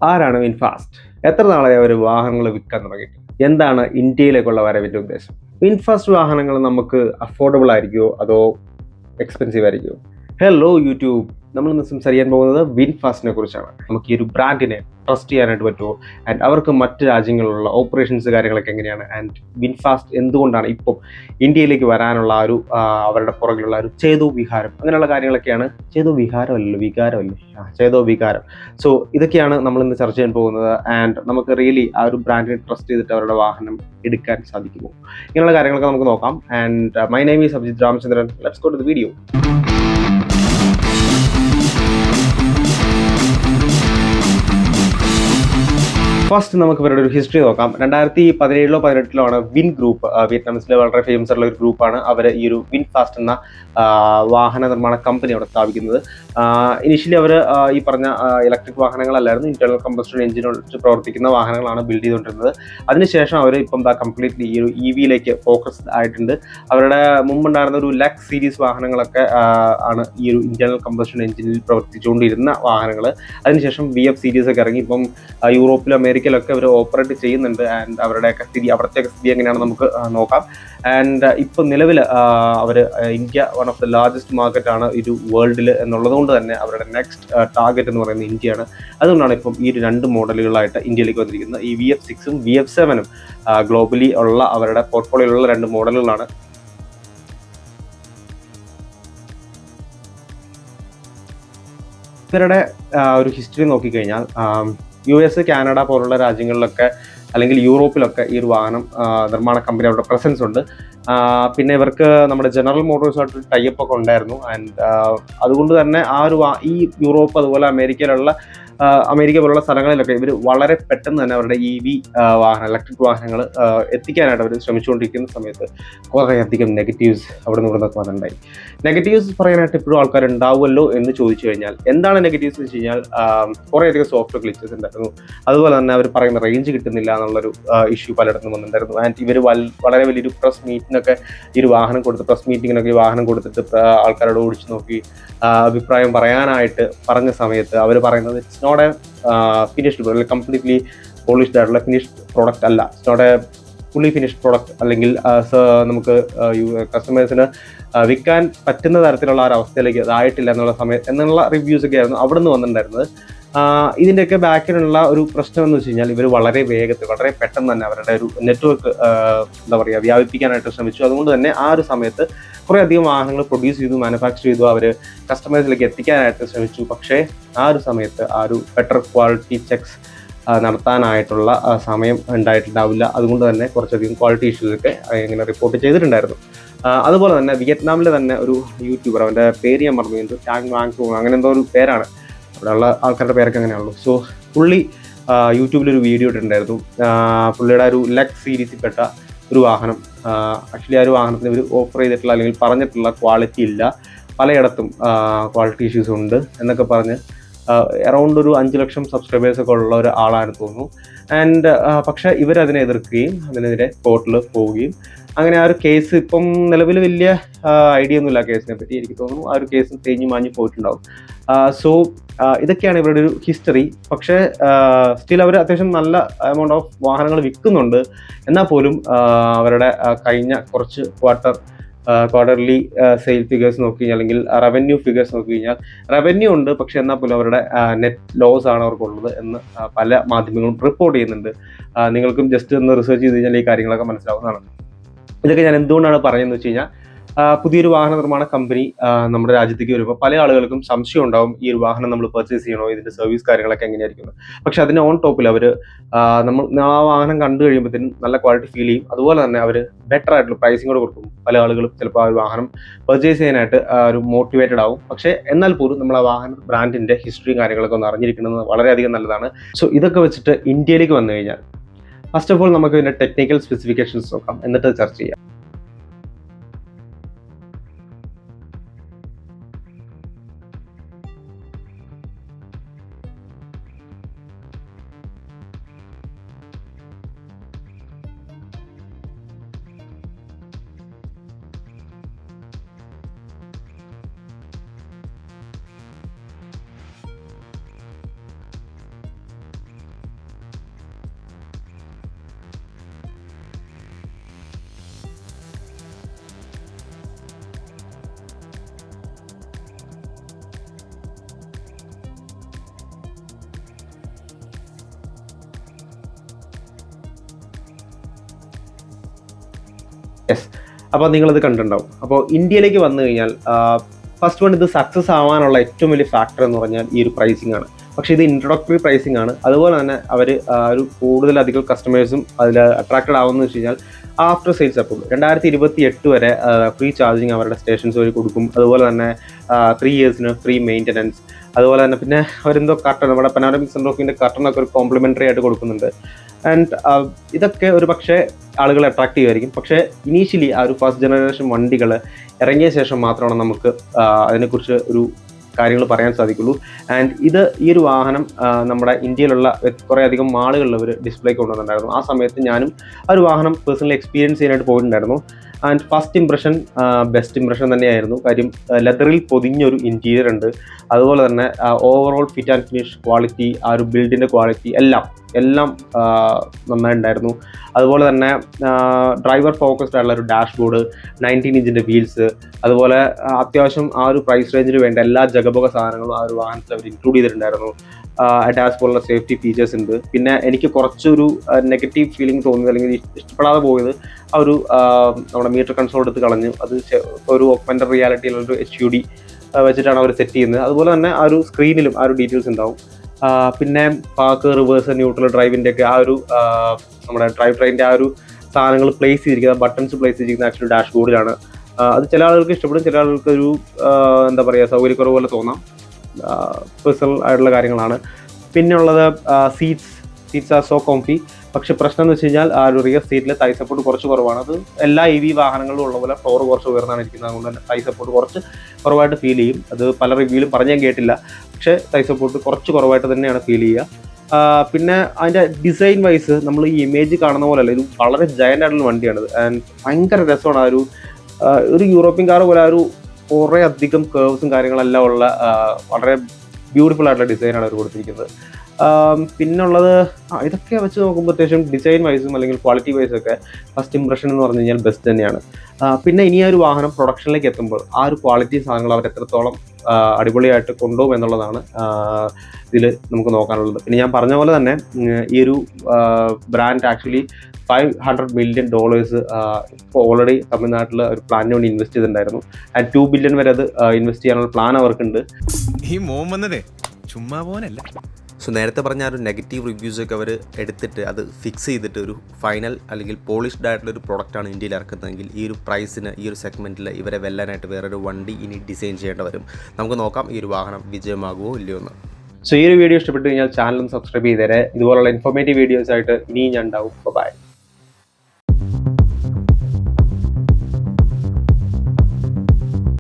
ആരാണ് വിൻഫാസ്റ്റ്? എത്ര നാളായി അവർ വാഹനങ്ങൾ വിൽക്കാൻ തുടങ്ങിയിട്ട്? എന്താണ് ഇന്ത്യയിലേക്കുള്ള വരവിൻ്റെ ഉദ്ദേശം? വിൻഫാസ്റ്റ് വാഹനങ്ങൾ നമുക്ക് അഫോർഡബിൾ ആയിരിക്കുമോ അതോ എക്സ്പെൻസീവ് ആയിരിക്കുമോ? ഹലോ യൂട്യൂബ്, നമ്മളിന്ന് സംസാരിക്കാൻ പോകുന്നത് വിൻഫാസ്റ്റിനെ കുറിച്ചാണ്. നമുക്ക് ഈ ഒരു ബ്രാൻഡിനെ ട്രസ്റ്റ് ചെയ്യാനായിട്ട് പറ്റുമോ, ആൻഡ് അവർക്ക് മറ്റ് രാജ്യങ്ങളിലുള്ള ഓപ്പറേഷൻസ് കാര്യങ്ങളൊക്കെ എങ്ങനെയാണ്, ആൻഡ് വിൻഫാസ്റ്റ് എന്തുകൊണ്ടാണ് ഇപ്പം ഇന്ത്യയിലേക്ക് വരാനുള്ള ഒരു അവരുടെ പുറകിലുള്ള ഒരു ചേതോ വിഹാരം, അങ്ങനെയുള്ള കാര്യങ്ങളൊക്കെയാണ്. ചേതോ വിഹാരമല്ലല്ലോ, വികാരമല്ലേ, ചേതോ വികാരം. സോ ഇതൊക്കെയാണ് നമ്മളിന്ന് ചർച്ച ചെയ്യാൻ പോകുന്നത്. ആൻഡ് നമുക്ക് റിയലി ആ ഒരു ബ്രാൻഡിനെ ട്രസ്റ്റ് ചെയ്തിട്ട് അവരുടെ വാഹനം എടുക്കാൻ സാധിക്കുമോ, ഇങ്ങനെയുള്ള കാര്യങ്ങളൊക്കെ നമുക്ക് നോക്കാം. And my name is Abhijith Ramachandran. Let's go to the video. First നമുക്ക് ഇവരുടെ ഒരു ഹിസ്റ്ററി നോക്കാം. 2017-18 ആണ് വിൻ ഗ്രൂപ്പ്, വിയറ്റ്നാമിസിലെ വളരെ ഫേമസ് ആയിട്ടുള്ള ഒരു ഗ്രൂപ്പാണ്. അവർ ഈ ഒരു വിൻഫാസ്റ്റ് എന്ന വാഹന നിർമ്മാണ കമ്പനി അവിടെ സ്ഥാപിക്കുന്നത്. ഇനിഷ്യലി അവർ ഈ പറഞ്ഞ ഇലക്ട്രിക് വാഹനങ്ങളല്ലായിരുന്നു, ഇന്റേണൽ കമ്പസ്റ്റൻ എഞ്ചിൻ വെച്ച് പ്രവർത്തിക്കുന്ന വാഹനങ്ങളാണ് ബിൽഡ് ചെയ്തുകൊണ്ടിരുന്നത്. അതിനുശേഷം അവർ ഇപ്പം കംപ്ലീറ്റ്ലി ഈ ഒരു EV-യിലേക്ക് ഫോക്കസ്ഡ് ആയിട്ടുണ്ട്. അവരുടെ മുമ്പുണ്ടായിരുന്ന ഒരു ലക്സ് സീരീസ് വാഹനങ്ങളൊക്കെ ആണ് ഈ ഒരു ഇന്റേണൽ കമ്പസ്റ്റൻ എഞ്ചിനിൽ പ്രവർത്തിച്ചുകൊണ്ടിരുന്ന വാഹനങ്ങൾ. അതിനുശേഷം VF സീരീസ് ഒക്കെ ഇറങ്ങി. ഇപ്പം യൂറോപ്പിലും അമേരിക്കയിലൊക്കെ അവർ ഓപ്പറേറ്റ് ചെയ്യുന്നുണ്ട്. ആൻഡ് അവരുടെയൊക്കെ അവിടുത്തെ സ്ഥിതി എങ്ങനെയാണെന്ന് നമുക്ക് നോക്കാം. ആൻഡ് ഇപ്പം നിലവിൽ അവർ India one of the largest മാർക്കറ്റാണ് ഒരു വേൾഡിൽ എന്നുള്ളത് കൊണ്ട് തന്നെ അവരുടെ നെക്സ്റ്റ് ടാർഗറ്റ് എന്ന് പറയുന്നത് ഇന്ത്യയാണ്. അതുകൊണ്ടാണ് ഇപ്പം ഈ രണ്ട് മോഡലുകളായിട്ട് ഇന്ത്യയിലേക്ക് വന്നിരിക്കുന്നത്. ഈ VF6ഉം VF7ഉം ഗ്ലോബലി ഉള്ള അവരുടെ പോർട്ട്ഫോളിയോയിലുള്ള രണ്ട് മോഡലുകളാണ്. ഇവരുടെ ഒരു ഹിസ്റ്ററി നോക്കിക്കഴിഞ്ഞാൽ US, കാനഡ പോലുള്ള രാജ്യങ്ങളിലൊക്കെ അല്ലെങ്കിൽ യൂറോപ്പിലൊക്കെ ഈ ഒരു വാഹനം നിർമ്മാണ കമ്പനി അവരുടെ പ്രസൻസ് ഉണ്ട്. പിന്നെ ഇവർക്ക് നമ്മുടെ ജനറൽ മോട്ടോഴ്സുമായിട്ട് ടൈപ്പ് ഒക്കെ ഉണ്ടായിരുന്നു. ആൻഡ് അതുകൊണ്ട് തന്നെ ഈ യൂറോപ്പ് അതുപോലെ അമേരിക്ക പോലുള്ള സ്ഥലങ്ങളിലൊക്കെ ഇവർ വളരെ പെട്ടെന്ന് തന്നെ അവരുടെ EV ഇലക്ട്രിക് വാഹനങ്ങൾ എത്തിക്കാനായിട്ട് അവർ ശ്രമിച്ചുകൊണ്ടിരിക്കുന്ന സമയത്ത് കുറേയധികം നെഗറ്റീവ്സ് അവിടെ നിന്ന് ഇവിടുന്നൊക്കെ വന്നിട്ടുണ്ടായി. നെഗറ്റീവ്സ് പറയാനായിട്ട് ഇപ്പോഴും ആൾക്കാർ ഉണ്ടാവുമല്ലോ എന്ന് ചോദിച്ചു കഴിഞ്ഞാൽ എന്താണ് നെഗറ്റീവ്സ് എന്ന് വെച്ച് കഴിഞ്ഞാൽ കുറേയധികം സോഫ്റ്റ്വെയർ ഗ്ലിച്ചസ് ഉണ്ടായിരുന്നു. അതുപോലെ തന്നെ അവർ പറയുന്ന റേഞ്ച് കിട്ടുന്നില്ല എന്നുള്ളൊരു ഇഷ്യൂ പലയിടത്തും വന്നിട്ടുണ്ടായിരുന്നു. ആൻഡ് ഇവർ വളരെ വലിയൊരു പ്രസ് മീറ്റിനൊക്കെ ഈ ഒരു വാഹനം കൊടുത്ത് പ്രസ് മീറ്റിങ്ങിനൊക്കെ ഈ വാഹനം കൊടുത്തിട്ട് ആൾക്കാരോട് ഓടിച്ചു നോക്കി അഭിപ്രായം പറയാനായിട്ട് പറഞ്ഞ സമയത്ത് അവർ പറയുന്നത് it's not a finished, completely polished ആയിട്ടുള്ള ഫിനിഷ്ഡ് പ്രോഡക്റ്റ് അല്ല, it's not a fully finished product, അല്ലെങ്കിൽ നമുക്ക് കസ്റ്റമേഴ്സിന് വിൽക്കാൻ പറ്റുന്ന തരത്തിലുള്ള ഒരു അവസ്ഥയിലേക്ക് അതായിട്ടില്ല എന്നുള്ള റിവ്യൂസ് ഒക്കെ ആയിരുന്നു അവിടെ നിന്ന് വന്നിട്ടുണ്ടായിരുന്നത്. ഇതിൻ്റെയൊക്കെ ബാക്കിലുള്ള ഒരു പ്രശ്നം എന്ന് വെച്ച് കഴിഞ്ഞാൽ ഇവർ വളരെ വേഗത്തിൽ വളരെ പെട്ടെന്ന് തന്നെ അവരുടെ ഒരു നെറ്റ്വർക്ക് വ്യാപിപ്പിക്കാനായിട്ട് ശ്രമിച്ചു. അതുകൊണ്ട് തന്നെ ആ ഒരു സമയത്ത് കുറേയധികം വാഹനങ്ങൾ പ്രൊഡ്യൂസ് ചെയ്തു, മാനുഫാക്ചർ ചെയ്തു, അവർ കസ്റ്റമേഴ്സിലേക്ക് എത്തിക്കാനായിട്ട് ശ്രമിച്ചു. പക്ഷേ ആ ഒരു സമയത്ത് ആ ഒരു ബെറ്റർ ക്വാളിറ്റി ചെക്സ് നടത്താനായിട്ടുള്ള സമയം ഉണ്ടായിട്ടുണ്ടാവില്ല. അതുകൊണ്ട് തന്നെ കുറച്ചധികം ക്വാളിറ്റി ഇഷ്യൂസൊക്കെ ഇങ്ങനെ റിപ്പോർട്ട് ചെയ്തിട്ടുണ്ടായിരുന്നു. അതുപോലെ തന്നെ വിയറ്റ്നാമിലെ തന്നെ ഒരു യൂട്യൂബർ, അവൻ്റെ പേര് ഞാൻ മറന്നു, എന്തോ ടാങ് വാങ് അങ്ങനെ എന്തോ ഒരു പേരാണ്, അവിടെയുള്ള ആൾക്കാരുടെ പേരൊക്കെ അങ്ങനെയാണല്ലോ. സോ പുള്ളി യൂട്യൂബിലൊരു വീഡിയോ ഇട്ടിട്ടുണ്ടായിരുന്നു. പുള്ളിയുടെ ഒരു ലക്സ് സീരീസിൽപ്പെട്ട ഒരു വാഹനം, ആക്ച്വലി ആ ഒരു വാഹനത്തിന് ഇവർ ഓഫർ ചെയ്തിട്ടുള്ള അല്ലെങ്കിൽ പറഞ്ഞിട്ടുള്ള ക്വാളിറ്റി ഇല്ല, പലയിടത്തും ക്വാളിറ്റി ഇഷ്യൂസ് ഉണ്ട് എന്നൊക്കെ പറഞ്ഞ് അറൗണ്ട് ഒരു 5 ലക്ഷം സബ്സ്ക്രൈബേഴ്സൊക്കെ ഉള്ള ഒരാളാണെന്ന് തോന്നുന്നു. ആൻഡ് പക്ഷേ ഇവരതിനെ എതിർക്കുകയും അതിനെതിരെ കോർട്ടിൽ പോവുകയും അങ്ങനെ ആ ഒരു കേസ് ഇപ്പം നിലവിൽ വലിയ ഐഡിയ ഒന്നുമില്ല കേസിനെ പറ്റി. എനിക്ക് തോന്നുന്നു ആ ഒരു കേസ് തേഞ്ഞു മാഞ്ഞു പോയിട്ടുണ്ടാവും. സോ ഇതൊക്കെയാണ് ഇവരുടെ ഒരു ഹിസ്റ്ററി. പക്ഷേ സ്റ്റിൽ അവർ അത്യാവശ്യം നല്ല എമൗണ്ട് ഓഫ് വാഹനങ്ങൾ വിൽക്കുന്നുണ്ട്. എന്നാൽ പോലും അവരുടെ കഴിഞ്ഞ കുറച്ച് ക്വാർട്ടർലി സെയിൽ ഫിഗേഴ്സ് നോക്കി കഴിഞ്ഞാൽ അല്ലെങ്കിൽ റവന്യൂ ഫിഗേഴ്സ് നോക്കി കഴിഞ്ഞാൽ റവന്യൂ ഉണ്ട്, പക്ഷെ എന്നാൽ പോലും അവരുടെ നെറ്റ് ലോസ് ആണ് അവർക്കുള്ളത് എന്ന് പല മാധ്യമങ്ങളും റിപ്പോർട്ട് ചെയ്യുന്നുണ്ട്. നിങ്ങൾക്കും ജസ്റ്റ് ഒന്ന് റിസർച്ച് ചെയ്ത് കഴിഞ്ഞാൽ ഈ കാര്യങ്ങളൊക്കെ മനസ്സിലാവുന്നതാണ്. ഇതൊക്കെ ഞാൻ എന്തുകൊണ്ടാണ് പറയുന്നത് വെച്ച് കഴിഞ്ഞാൽ പുതിയൊരു വാഹന നിർമ്മാണ കമ്പനി നമ്മുടെ രാജ്യത്തേക്ക് വരുമ്പോൾ പല ആളുകൾക്കും സംശയം ഉണ്ടാവും, ഈ ഒരു വാഹനം നമ്മൾ പർച്ചേസ് ചെയ്യണോ, ഇതിന്റെ സർവീസ് കാര്യങ്ങളൊക്കെ എങ്ങനെയായിരിക്കും. പക്ഷെ അതിന് ഓൺ ടോപ്പിൽ അവർ നമ്മൾ ആ വാഹനം കണ്ടു കഴിയുമ്പോഴത്തേനും നല്ല ക്വാളിറ്റി ഫീൽ ചെയ്യും. അതുപോലെ തന്നെ അവർ ബെറ്റർ ആയിട്ടുള്ള പ്രൈസിങ്ങോട് കൊടുക്കും. പല ആളുകളും ചിലപ്പോൾ ആ ഒരു വാഹനം പർച്ചേസ് ചെയ്യാനായിട്ട് ഒരു മോട്ടിവേറ്റഡ് ആവും. പക്ഷേ എന്നാൽ പോലും നമ്മൾ ആ വാഹന ബ്രാൻഡിന്റെ ഹിസ്റ്ററിയും കാര്യങ്ങളൊക്കെ ഒന്ന് അറിഞ്ഞിരിക്കുന്നത് വളരെയധികം നല്ലതാണ്. സോ ഇതൊക്കെ വെച്ചിട്ട് ഇന്ത്യയിലേക്ക് വന്നു കഴിഞ്ഞാൽ ഫസ്റ്റ് ഓഫ് ഓൾ നമുക്ക് ഇതിന്റെ ടെക്നിക്കൽ സ്പെസിഫിക്കേഷൻസ് നോക്കാം, എന്നിട്ട് ചർച്ച ചെയ്യാം. യെസ്. അപ്പോൾ നിങ്ങളത് കണ്ടിട്ടുണ്ടാവും. അപ്പോൾ ഇന്ത്യയിലേക്ക് വന്നു കഴിഞ്ഞാൽ ഫസ്റ്റ് വൺ ഇത് സക്സസ് ആവാനുള്ള ഏറ്റവും വലിയ ഫാക്ടർ എന്ന് പറഞ്ഞാൽ ഈ ഒരു പ്രൈസിംഗ് ആണ്. പക്ഷേ ഇത് ഇൻട്രൊഡക്ടറി പ്രൈസിംഗ് ആണ്. അതുപോലെ തന്നെ അവർ ഒരു കൂടുതലധികം കസ്റ്റമേഴ്സും അതിൽ അട്രാക്റ്റഡ് ആവുമെന്ന് വെച്ച് കഴിഞ്ഞാൽ ആഫ്റ്റർ സെയിൽ സപ്പോർട്ട് 2028 വരെ ഫ്രീ ചാർജിങ് അവരുടെ സ്റ്റേഷൻസ് വഴി കൊടുക്കും. അതുപോലെ തന്നെ 3 ഇയേഴ്സിന് ഫ്രീ മെയിൻ്റനൻസ്. അതുപോലെ തന്നെ പിന്നെ അവരെന്തോ കർട്ടൺ, നമ്മുടെ പനോരമിക് സൺറൂഫിൻ്റെ കർട്ടനൊക്കെ ഒരു കോംപ്ലിമെൻ്ററി ആയിട്ട് കൊടുക്കുന്നുണ്ട്. ആൻഡ് ഇതൊക്കെ ഒരു പക്ഷേ ആളുകളെ അട്രാക്ട് ചെയ്യുമായിരിക്കും. പക്ഷേ ഇനീഷ്യലി ആ ഒരു ഫസ്റ്റ് ജനറേഷൻ വണ്ടികൾ ഇറങ്ങിയ ശേഷം മാത്രമാണ് നമുക്ക് അതിനെക്കുറിച്ച് ഒരു കാര്യങ്ങൾ പറയാൻ സാധിക്കുള്ളൂ. ആൻഡ് ഈ ഒരു വാഹനം നമ്മുടെ ഇന്ത്യയിലുള്ള കുറേ അധികം മാളുകളിൽ അവർ ഡിസ്പ്ലേക്ക് കൊണ്ടുവന്നിട്ടുണ്ടായിരുന്നു. ആ സമയത്ത് ഞാനും ആ ഒരു വാഹനം പേഴ്സണലി എക്സ്പീരിയൻസ് ചെയ്യാനായിട്ട് പോയിട്ടുണ്ടായിരുന്നു. And first impression best impression തന്നെയായിരുന്നു. കാര്യം ലെതറിൽ പൊതിഞ്ഞൊരു ഇൻറ്റീരിയർ ഉണ്ട്. അതുപോലെ തന്നെ overall fit and finish quality, ആ ഒരു ബിൽഡിൻ്റെ ക്വാളിറ്റി എല്ലാം നന്നായിട്ടുണ്ടായിരുന്നു. അതുപോലെ തന്നെ ഡ്രൈവർ ഫോക്കസ്ഡ് ആയിട്ടുള്ള ഒരു ഡാഷ്ബോർഡ്, 19 ഇഞ്ചിൻ്റെ വീൽസ്, അതുപോലെ അത്യാവശ്യം ആ ഒരു പ്രൈസ് റേഞ്ചിൽ വേണ്ട എല്ലാ ജഗബോഗ സാധനങ്ങളും ആ ഒരു വാഹനത്തിൽ അവർ ഇൻക്ലൂഡ് ചെയ്തിട്ടുണ്ടായിരുന്നു. അഡാസ് പോലുള്ള സേഫ്റ്റി ഫീച്ചേഴ്സ് ഉണ്ട്. പിന്നെ എനിക്ക് കുറച്ചൊരു നെഗറ്റീവ് ഫീലിംഗ് തോന്നിയത്, അല്ലെങ്കിൽ ഇഷ്ടപ്പെടാതെ പോയത് ആ ഒരു നമ്മുടെ മീറ്റർ കൺസോൾ എടുത്ത് കളഞ്ഞു. അത് ഒരു ഓഗ്മെന്റഡ് റിയാലിറ്റിയിലൊരു HUD വെച്ചിട്ടാണ് അവർ സെറ്റ് ചെയ്യുന്നത്. അതുപോലെ തന്നെ ആ ഒരു സ്ക്രീനിലും ആ ഒരു ഡീറ്റെയിൽസ് ഉണ്ടാവും. പിന്നെ പാർക്ക്, റിവേഴ്സ്, ന്യൂട്രൽ ഡ്രൈവിൻ്റെ ഒക്കെ ആ ഒരു നമ്മുടെ ഡ്രൈവ് ട്രെയിനിൻ്റെ ആ ഒരു സാധനങ്ങൾ പ്ലേസ് ചെയ്തിരിക്കുന്നത്, ബട്ടൺസ് പ്ലേസ് ചെയ്തിരിക്കുന്നത് ആക്ച്വലി ഡാഷ്ബോർഡിലാണ്. അത് ചില ആളുകൾക്ക് ഇഷ്ടപ്പെടും, ചില ആളുകൾക്ക് ഒരു എന്താ പറയുക സൗകര്യക്കുറവ് പോലെ തോന്നാം. പേഴ്സണൽ ആയിട്ടുള്ള കാര്യങ്ങളാണ്. പിന്നെ ഉള്ളത് സീറ്റ്സ് ആർ സോ കോംഫി. പക്ഷെ പ്രശ്നം എന്ന് വെച്ച് കഴിഞ്ഞാൽ ആ ഒരു റിയർ സീറ്റിൽ തൈ സപ്പോർട്ട് കുറച്ച് കുറവാണ്. അത് എല്ലാ EV വാഹനങ്ങളിലും ഉള്ള പോലെ ഫ്ലോർ കുറച്ച് ഉയർന്നാണ് ഇരിക്കുന്നത്. അതുകൊണ്ട് തന്നെ തൈ സപ്പോർട്ട് കുറച്ച് കുറവായിട്ട് ഫീൽ ചെയ്യും. അത് പല റിവ്യൂവിലും പറഞ്ഞ് ഞാൻ കേട്ടില്ല. പക്ഷേ തൈ സപ്പോർട്ട് കുറച്ച് കുറവായിട്ട് തന്നെയാണ് ഫീൽ ചെയ്യുക. പിന്നെ അതിൻ്റെ ഡിസൈൻ വൈസ് നമ്മൾ ഈ ഇമേജ് കാണുന്ന പോലെയല്ല, ഇത് വളരെ ജയൻ്റ് ആയിട്ടുള്ള വണ്ടിയാണിത്. ആൻഡ് ഭയങ്കര രസമാണ്. ഒരു യൂറോപ്യൻ കാർ പോലെ ഒരു കുറേ അധികം കേർവ്സും കാര്യങ്ങളെല്ലാം ഉള്ള വളരെ ബ്യൂട്ടിഫുൾ ആയിട്ടുള്ള ഡിസൈനാണ് അവർ കൊടുത്തിരിക്കുന്നത്. പിന്നുള്ളത് ഇതൊക്കെ വെച്ച് നോക്കുമ്പോൾ അത്യാവശ്യം ഡിസൈൻ വൈസും അല്ലെങ്കിൽ ക്വാളിറ്റി വൈസും ഒക്കെ ഫസ്റ്റ് ഇംപ്രഷൻ എന്ന് പറഞ്ഞു കഴിഞ്ഞാൽ ബെസ്റ്റ് തന്നെയാണ്. പിന്നെ ഇനി ആ ഒരു വാഹനം പ്രൊഡക്ഷനിലേക്ക് എത്തുമ്പോൾ ആ ഒരു ക്വാളിറ്റി സാധനങ്ങൾ അവർ എത്രത്തോളം അടിപൊളിയായിട്ട് കൊണ്ടുപോകും എന്നുള്ളതാണ് ഇതിൽ നമുക്ക് നോക്കാനുള്ളത്. പിന്നെ ഞാൻ പറഞ്ഞ പോലെ തന്നെ ഈ ഒരു ബ്രാൻഡ് ആക്ച്വലി $500 million ഇപ്പോൾ ഓൾറെഡി തമിഴ്നാട്ടിൽ ഒരു പ്ലാനിന് വേണ്ടി ഇൻവെസ്റ്റ് ചെയ്തിട്ടുണ്ടായിരുന്നു. ആൻഡ് $2 billion വരെ അത് ഇൻവെസ്റ്റ് ചെയ്യാനുള്ള പ്ലാൻ അവർക്കുണ്ട്. ഈ മോൻ വന്നതേ ചുമ്മാ പോനല്ല. സോ നേരത്തെ പറഞ്ഞ ഒരു നെഗറ്റീവ് റിവ്യൂസൊക്കെ അവർ എടുത്തിട്ട് അത് ഫിക്സ് ചെയ്തിട്ട് ഒരു ഫൈനൽ അല്ലെങ്കിൽ പോളിഷ്ഡ് ആയിട്ടുള്ളൊരു പ്രൊഡക്റ്റാണ് ഇന്ത്യയിൽ ഇറക്കുന്നതെങ്കിൽ ഈ ഒരു പ്രൈസിന് ഈ ഒരു സെഗ്മെൻറ്റിൽ ഇവരെ വെല്ലാനായിട്ട് വേറൊരു വണ്ടി ഇനി ഡിസൈൻ ചെയ്യേണ്ടി വരും. നമുക്ക് നോക്കാം ഈ ഒരു വാഹനം വിജയമാകുമോ ഇല്ലയോ എന്ന്. സോ ഈ ഒരു വീഡിയോ ഇഷ്ടപ്പെട്ട് കഴിഞ്ഞാൽ ചാനലും സബ്സ്ക്രൈബ് ചെയ്തേരെ. ഇതുപോലുള്ള ഇൻഫോർമേറ്റീവ് വീഡിയോസ് ആയിട്ട് ഇനിയും ഞാൻ ഉണ്ടാവും. ബൈ.